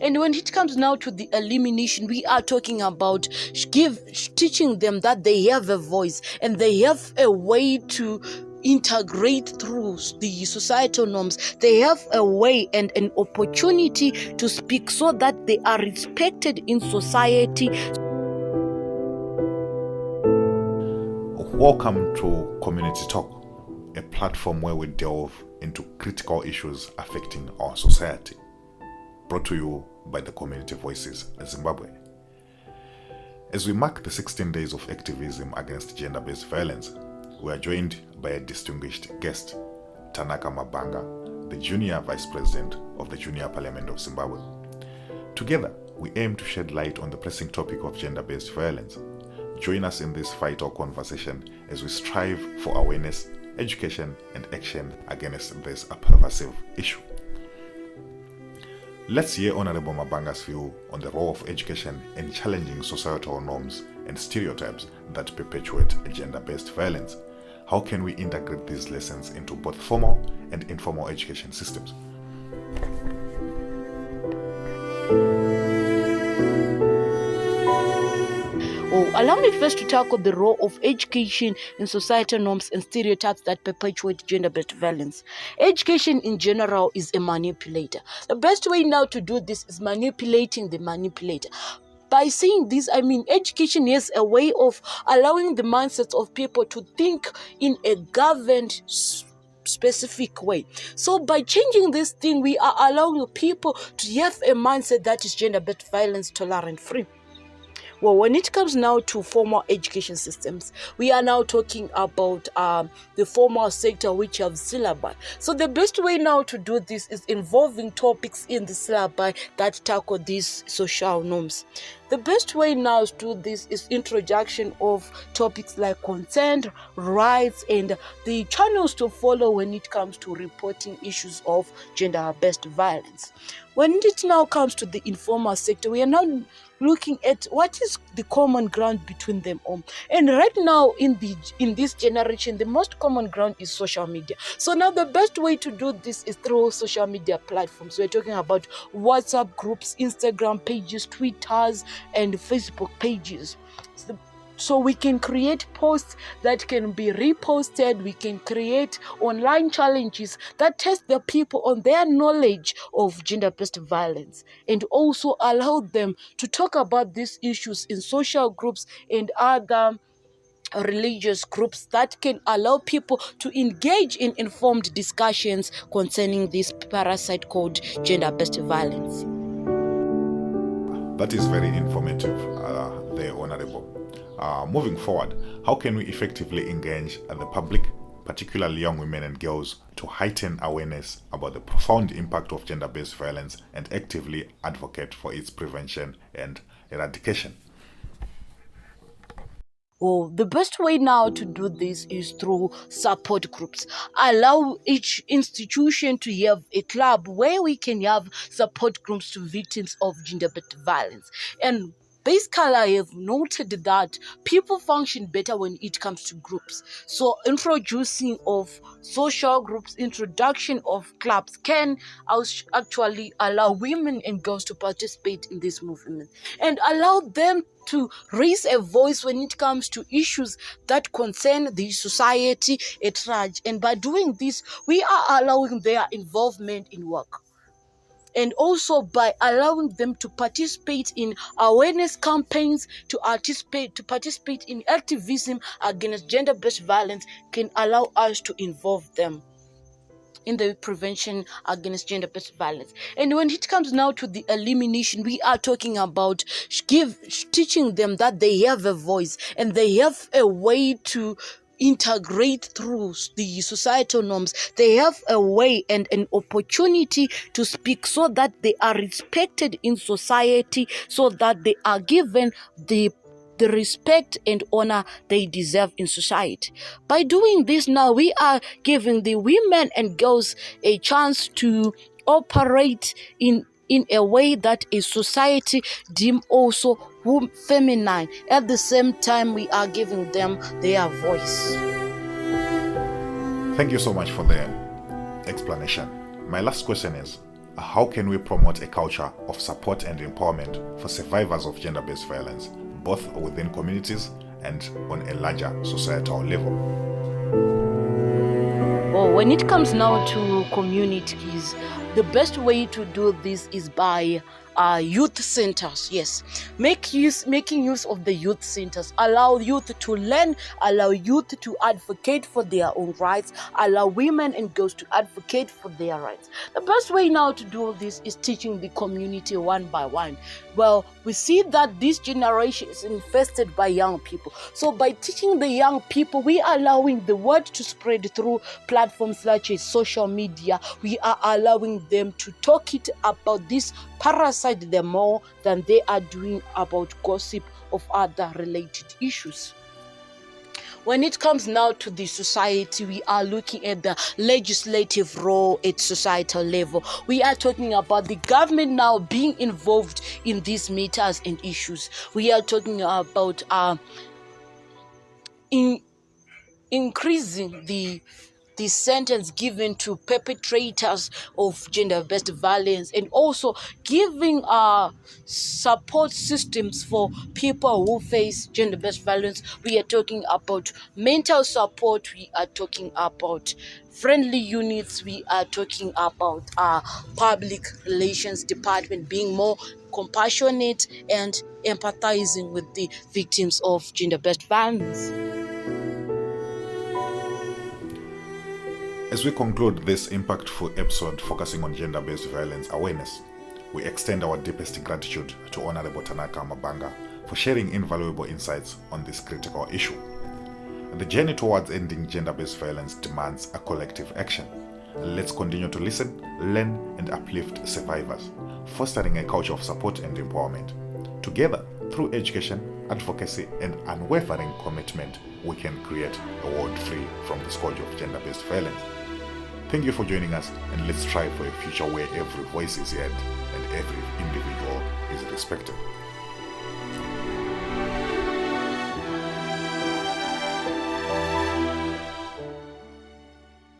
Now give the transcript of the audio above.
And when it comes now to the elimination, we are talking about teaching them that they have a voice and they have a way to integrate through the societal norms. They have a way and an opportunity to speak so that they are respected in society. Welcome to Community Talk, a platform where we delve into critical issues affecting our society. Brought to you by the Community Voices Zimbabwe. As we mark the 16 days of activism against gender-based violence, we are joined by a distinguished guest, Tanaka Mabhanga, the Junior Vice President of the Junior Parliament of Zimbabwe. Together, we aim to shed light on the pressing topic of gender-based violence. Join us in this vital conversation as we strive for awareness, education, and action against this pervasive issue. Let's hear Honorable Mabhanga's view on the role of education in challenging societal norms and stereotypes that perpetuate gender-based violence. How can we integrate these lessons into both formal and informal education systems? Allow me first to tackle the role of education in societal norms and stereotypes that perpetuate gender-based violence. Education in general is a manipulator. The best way now to do this is manipulating the manipulator. By saying this, I mean education is a way of allowing the mindsets of people to think in a governed specific way. So by changing this thing, we are allowing people to have a mindset that is gender-based violence tolerant free. Well, when it comes now to formal education systems, we are now talking about the formal sector which have syllabi. So the best way now to do this is involving topics in the syllabi that tackle these social norms. The best way now to do this is introduction of topics like consent, rights, and the channels to follow when it comes to reporting issues of gender-based violence. When it now comes to the informal sector, we are now looking at what is the common ground between them all. And right now in this generation, the most common ground is social media. So now the best way to do this is through social media platforms. We're talking about WhatsApp groups, Instagram pages, Twitters, and Facebook pages. So we can create posts that can be reposted. We can create online challenges that test the people on their knowledge of gender-based violence and also allow them to talk about these issues in social groups and other religious groups that can allow people to engage in informed discussions concerning this parasite called gender-based violence. That is very informative, there, Honorable. Moving forward, how can we effectively engage the public, particularly young women and girls, to heighten awareness about the profound impact of gender-based violence and actively advocate for its prevention and eradication? Well, the best way now to do this is through support groups. Allow each institution to have a club where we can have support groups to victims of gender-based violence. And basically, I have noted that people function better when it comes to groups. So introducing of social groups, introduction of clubs can actually allow women and girls to participate in this movement and allow them to raise a voice when it comes to issues that concern the society at large. And by doing this, we are allowing their involvement in work. And also by allowing them to participate in awareness campaigns, to participate in activism against gender-based violence can allow us to involve them in the prevention against gender-based violence. And when it comes now to the elimination, we are talking about teaching them that they have a voice and they have a way to integrate through the societal norms. They have a way and an opportunity to speak so that they are respected in society, so that they are given the respect and honor they deserve in society. By doing this now, we are giving the women and girls a chance to operate in a way that a society deem also feminine. At the same time, we are giving them their voice. Thank you so much for the explanation. My last question is, How can we promote a culture of support and empowerment for survivors of gender-based violence, both within communities and on a larger societal level? Well, when it comes now to communities, the best way to do this is by youth centers. Yes, making use of the youth centers, allow youth to learn, allow youth to advocate for their own rights, allow women and girls to advocate for their rights. The best way now to do this is teaching the community one by one. Well, we see that this generation is infested by young people. So by teaching the young people, we are allowing the word to spread through platforms such as social media. We are allowing them to talk it about this parasite them more than they are doing about gossip of other related issues. When it comes now to the society, we are looking at the legislative role at societal level. We are talking about the government now being involved in these matters and issues. We are talking about increasing the sentence given to perpetrators of gender-based violence, and also giving support systems for people who face gender-based violence. We are talking about mental support, we are talking about friendly units, we are talking about public relations department being more compassionate and empathizing with the victims of gender-based violence. As we conclude this impactful episode focusing on gender-based violence awareness, we extend our deepest gratitude to Honorable Tanaka Mabhanga for sharing invaluable insights on this critical issue. The journey towards ending gender-based violence demands a collective action. Let's continue to listen, learn, and uplift survivors, fostering a culture of support and empowerment. Together, through education, advocacy, and unwavering commitment, we can create a world free from the scourge of gender-based violence. Thank you for joining us, and let's strive for a future where every voice is heard and every individual is respected.